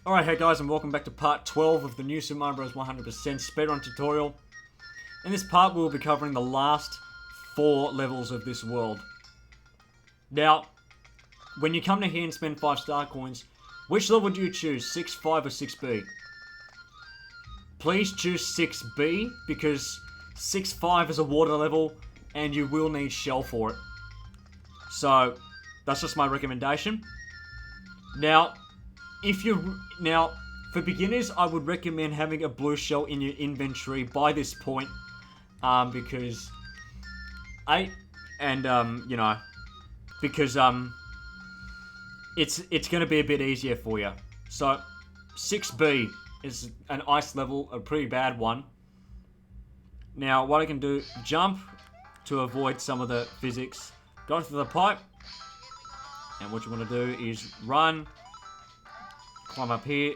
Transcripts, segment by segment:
Alright, hey guys, and welcome back to part 12 of the new Super Mario Bros. 100% Speedrun tutorial. In this part, we'll be covering the last 4 levels of this world. Now, when you come to here and spend 5 star coins, which level do you choose, 6, 5, or 6B? Please choose 6B, because 6, 5 is a water level, and you will need shell for it. So, that's just my recommendation. Now, for beginners, I would recommend having a blue shell in your inventory by this point, because it's gonna be a bit easier for you. So, 6B is an ice level, a pretty bad one. Now, what I can do, jump to avoid some of the physics, go through the pipe, and what you want to do is run, climb up here,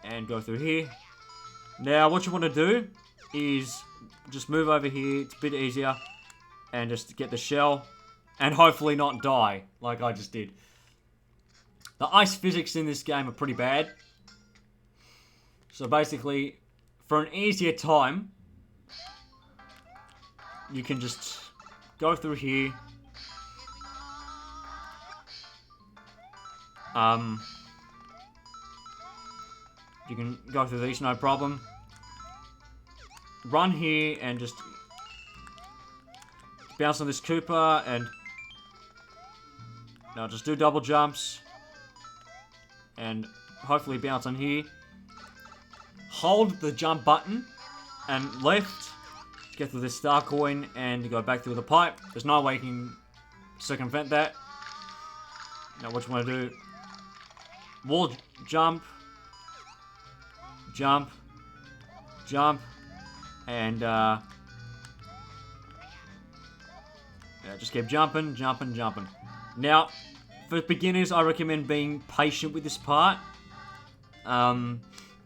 and go through here. Now, what you want to do is just move over here, it's a bit easier, and just get the shell, and hopefully not die, like I just did. The ice physics in this game are pretty bad. So basically, for an easier time, you can just go through here. You can go through these, no problem. Run here and just bounce on this Koopa and now just do double jumps and hopefully bounce on here. Hold the jump button and left to get through this star coin and go back through the pipe. There's no way you can circumvent that. Now what you want to do, wall jump, jump, jump, and just keep jumping, jumping, jumping. Now, for beginners, I recommend being patient with this part,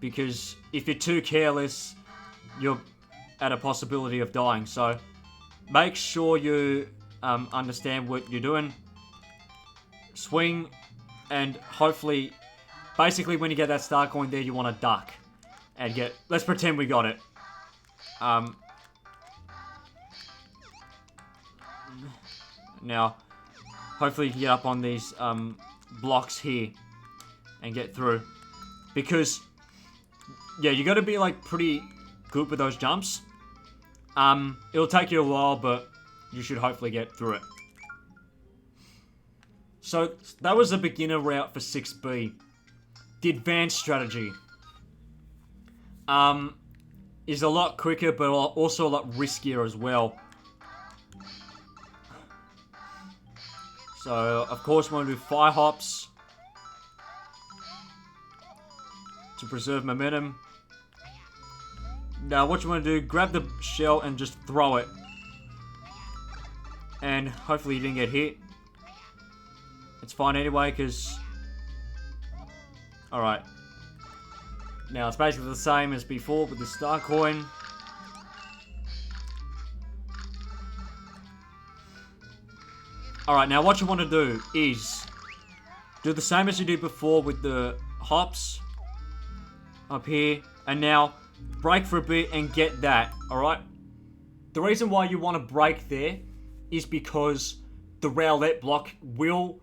because if you're too careless, you're at a possibility of dying. So, make sure you understand what you're doing. Swing, and hopefully, basically when you get that star coin there, you want to duck. And get, let's pretend we got it. Now, hopefully you can get up on these blocks here and get through. Because, yeah, you got to be like pretty good with those jumps. It'll take you a while, but you should hopefully get through it. So, that was the beginner route for 6B. The advanced strategy is a lot quicker, but also a lot riskier as well. So, of course, we want to do fire hops to preserve momentum. Now, what you want to do, grab the shell and just throw it. And hopefully you didn't get hit. It's fine anyway, because... Alright. Now, it's basically the same as before with the star coin. Alright, now what you want to do is do the same as you did before with the hops up here. And now, break for a bit and get that, alright? The reason why you want to break there is because the roulette block will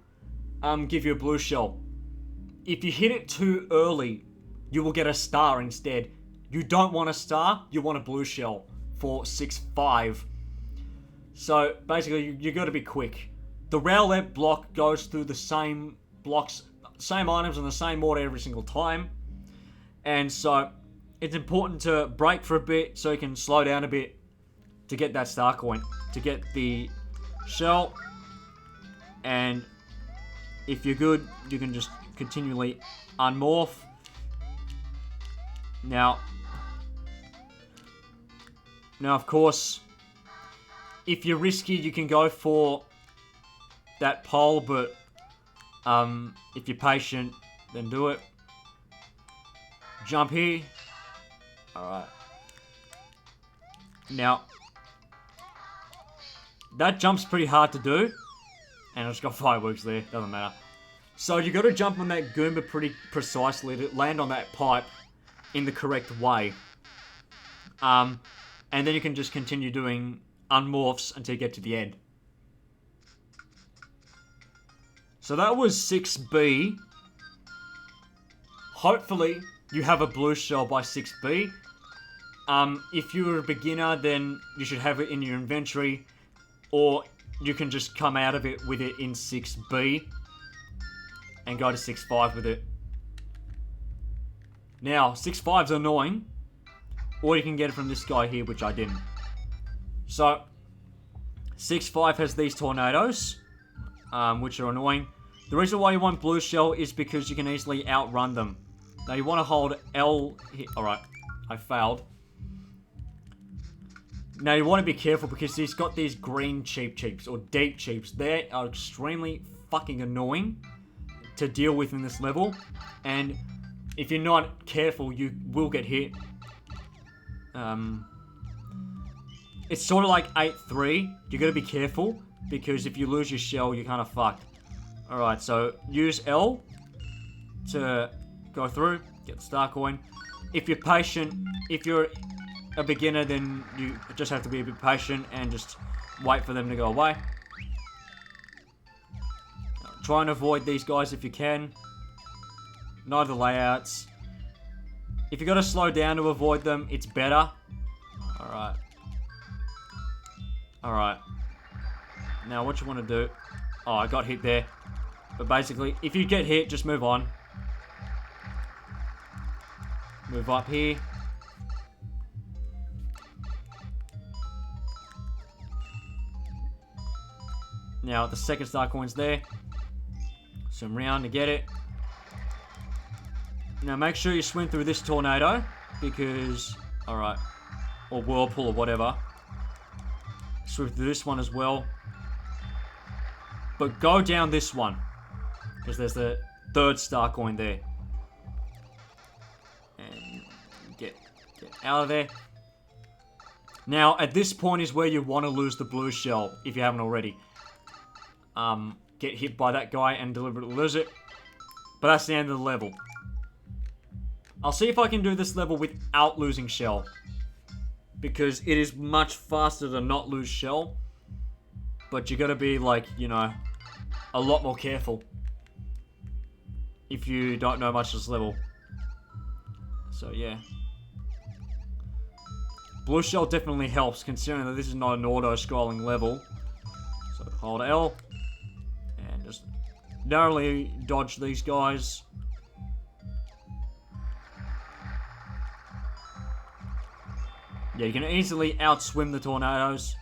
give you a blue shell. If you hit it too early, you will get a star instead. You don't want a star, you want a blue shell for 6-5. So, basically, you got to be quick. The roulette block goes through the same blocks, same items in the same order every single time. And so, it's important to break for a bit so you can slow down a bit to get that star coin, to get the shell. And if you're good, you can just continually unmorph. Now, of course, if you're risky, you can go for that pole, but if you're patient, then do it. Jump here. Alright. Now, that jump's pretty hard to do. And I just got fireworks there, doesn't matter. So you got to jump on that Goomba pretty precisely to land on that pipe in the correct way. And then you can just continue doing unmorphs until you get to the end. So that was 6B. Hopefully you have a blue shell by 6B. If you're a beginner, then you should have it in your inventory, or you can just come out of it with it in 6B and go to 6.5 with it. Now, 6.5's annoying, or you can get it from this guy here, which I didn't. So, 6.5 has these tornadoes, which are annoying. The reason why you want blue shell is because you can easily outrun them. Now, you want to hold L here. Alright, I failed. Now, you want to be careful because he's got these green cheeps, or deep cheeps. They are extremely fucking annoying to deal with in this level. And if you're not careful, you will get hit. It's sort of like 8-3. You got to be careful because if you lose your shell, you're kind of fucked. Alright, so use L to go through, get the star coin. If you're patient, if you're a beginner, then you just have to be a bit patient and just wait for them to go away. Try and avoid these guys if you can. Know the layouts. If you got to slow down to avoid them, it's better. Alright. Alright. Now what you want to do... Oh, I got hit there. But basically, if you get hit, just move on. Move up here. Now, the second star coin's there. Swim round to get it. Now, make sure you swim through this tornado. Because... Alright. Or whirlpool or whatever. Swim through this one as well. But go down this one. Because there's the third star coin there. And get out of there. Now, at this point is where you want to lose the blue shell, if you haven't already. Get hit by that guy and deliberately lose it. But that's the end of the level. I'll see if I can do this level without losing shell. Because it is much faster to not lose shell. But you gotta be like, you know, a lot more careful. If you don't know much of this level. So yeah. Blue shell definitely helps, considering that this is not an auto-scrolling level. So hold L. And just narrowly dodge these guys. Yeah, you can easily outswim the tornadoes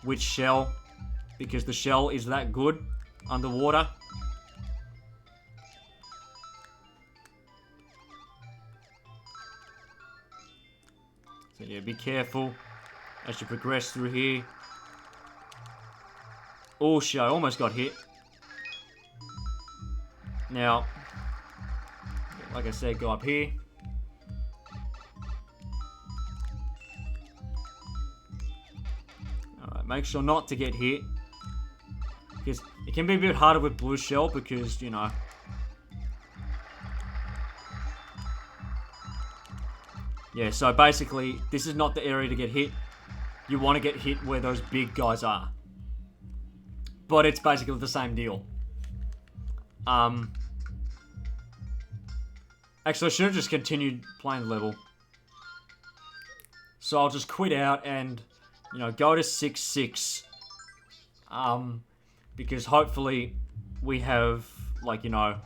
with shell, because the shell is that good underwater. So yeah, be careful as you progress through here. Oh shit, I almost got hit. Now, like I said, go up here. Alright, make sure not to get hit. Because it can be a bit harder with blue shell because, you know. Yeah, so basically, this is not the area to get hit. You want to get hit where those big guys are. But it's basically the same deal. Actually, I should have just continued playing the level. So I'll just quit out and, you know, go to 6-6. Because hopefully we have, like, you know...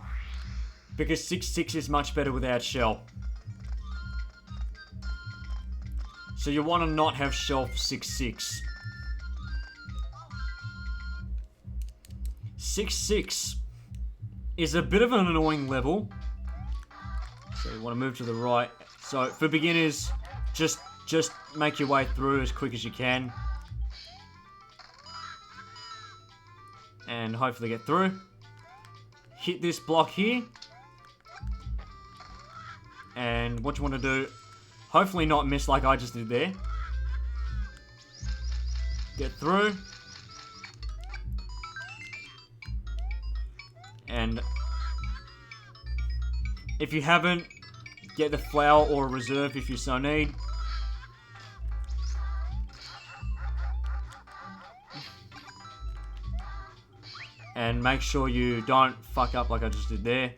Because 6-6 is much better without shell. So you want to not have shell for 6-6. 6-6 is a bit of an annoying level. So you want to move to the right. So for beginners, just make your way through as quick as you can. And hopefully get through. Hit this block here. And what you want to do, hopefully not miss like I just did there. Get through. And if you haven't, get the flower or a reserve if you so need. And make sure you don't fuck up like I just did there.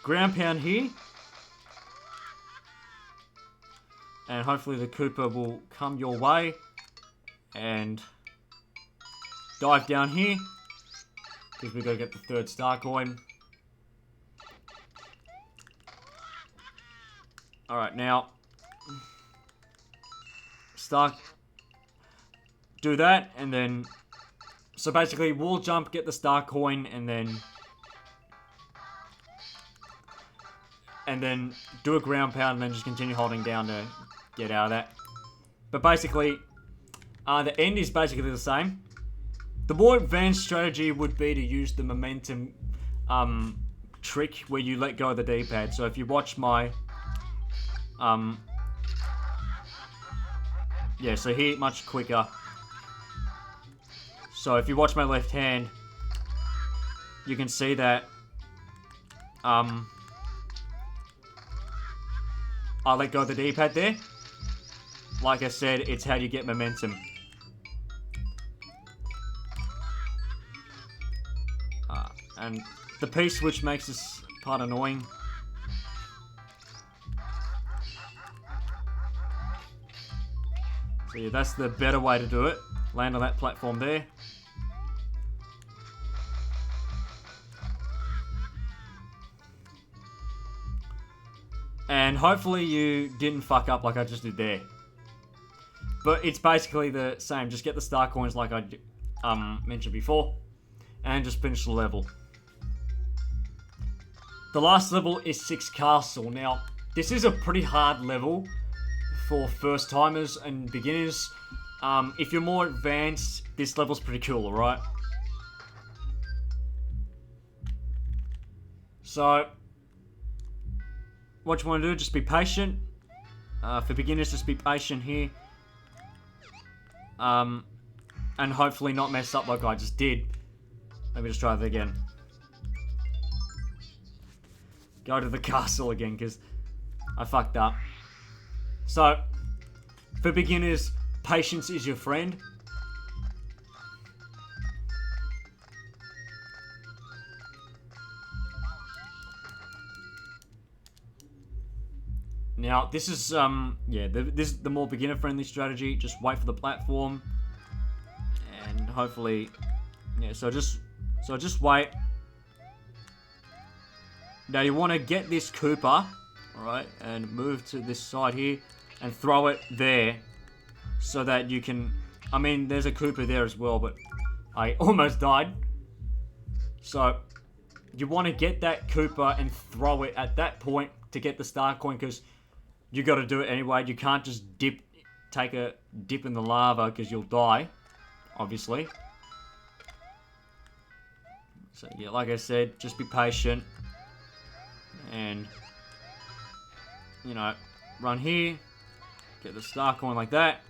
Ground pound here. And hopefully the Koopa will come your way. And dive down here. Because we've got to get the 3rd star coin. Alright, now. Do that, and then. So basically, wall jump, get the star coin, and then do a ground pound, and then just continue holding down to get out of that. But basically, the end is basically the same. The more advanced strategy would be to use the momentum trick where you let go of the D-pad. So if you watch my yeah, so here much quicker. So if you watch my left hand, you can see that I let go of the D-pad there. Like I said, it's how you get momentum. And the P-switch makes this part annoying. So yeah, that's the better way to do it. Land on that platform there. And hopefully you didn't fuck up like I just did there. But it's basically the same. Just get the star coins like I mentioned before. And just finish the level. The last level is 6 Castle. Now, this is a pretty hard level for first timers and beginners. If you're more advanced, this level's pretty cool, alright? So, what you want to do, just be patient. For beginners, just be patient here. And hopefully not mess up like I just did. Let me just try that again. Go to the castle again, because I fucked up. So, for beginners, patience is your friend. Now, this is, this is the more beginner-friendly strategy. Just wait for the platform. And hopefully, yeah, so just wait. Now, you want to get this Koopa, alright, and move to this side here, and throw it there, so that you can, I mean, there's a Koopa there as well, but I almost died. So, you want to get that Koopa and throw it at that point to get the star coin, because you got to do it anyway. You can't just take a dip in the lava, because you'll die, obviously. So, yeah, like I said, just be patient. And, you know, run here. Get the star coin like that.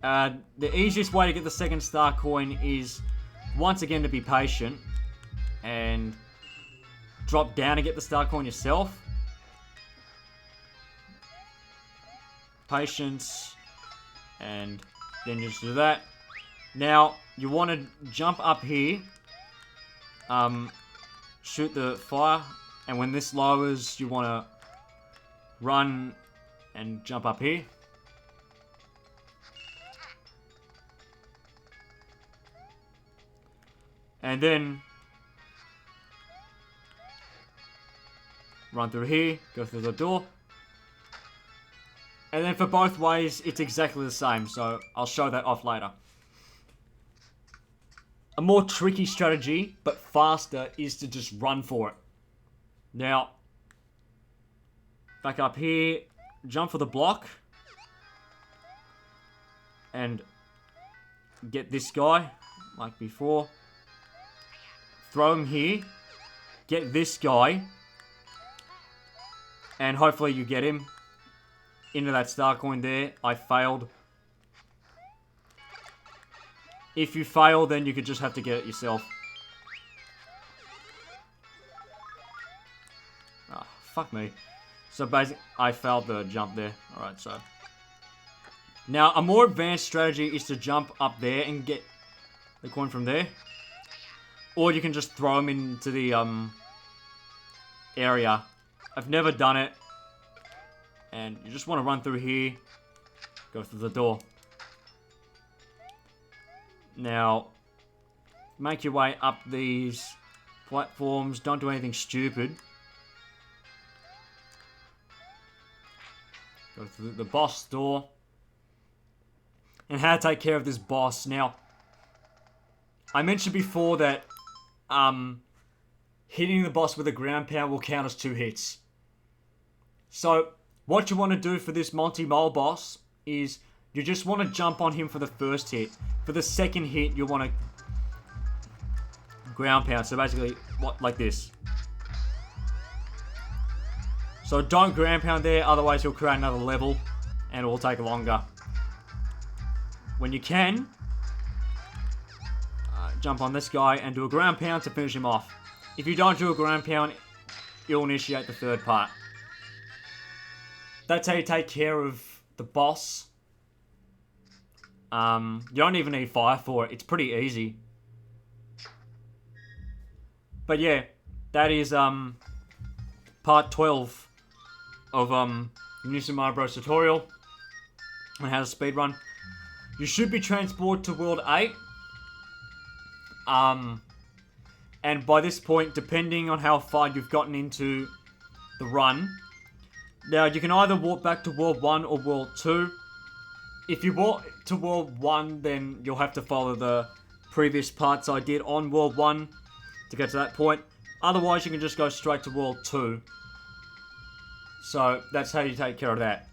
The easiest way to get the second star coin is, once again, to be patient. And drop down to get the star coin yourself. Patience. And then just do that. Now, you want to jump up here. Shoot the fire, and when this lowers, you want to run and jump up here. And then run through here, go through the door. And then for both ways, it's exactly the same, so I'll show that off later. A more tricky strategy, but faster, is to just run for it. Now, back up here, jump for the block. And get this guy, like before. Throw him here. Get this guy. And hopefully you get him into that star coin there. I failed. If you fail, then you could just have to get it yourself. Ah, fuck me. So basically, I failed the jump there. Alright, so. Now, a more advanced strategy is to jump up there and get the coin from there. Or you can just throw them into the area. I've never done it. And you just want to run through here. Go through the door. Now, make your way up these platforms. Don't do anything stupid. Go through the boss door. And how to take care of this boss. Now, I mentioned before that hitting the boss with a ground pound will count as 2 hits. So, what you want to do for this multi-mole boss is you just want to jump on him for the first hit. For the second hit, you want to ground pound. So basically, like this. So don't ground pound there, otherwise he'll create another level and it will take longer. When you can, jump on this guy and do a ground pound to finish him off. If you don't do a ground pound, you'll initiate the third part. That's how you take care of the boss. You don't even need fire for it. It's pretty easy. But yeah, that is part 12 of New Super Mario Bros. Tutorial on how to speedrun. You should be transported to World 8. And by this point, depending on how far you've gotten into the run, now you can either walk back to World 1 or World 2. If you walk to World 1, then you'll have to follow the previous parts I did on World 1 to get to that point. Otherwise, you can just go straight to World 2. So, that's how you take care of that.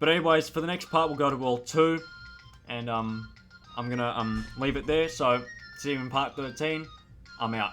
But anyways, for the next part, we'll go to World 2. And, I'm gonna, leave it there. So, see you in part 13. I'm out.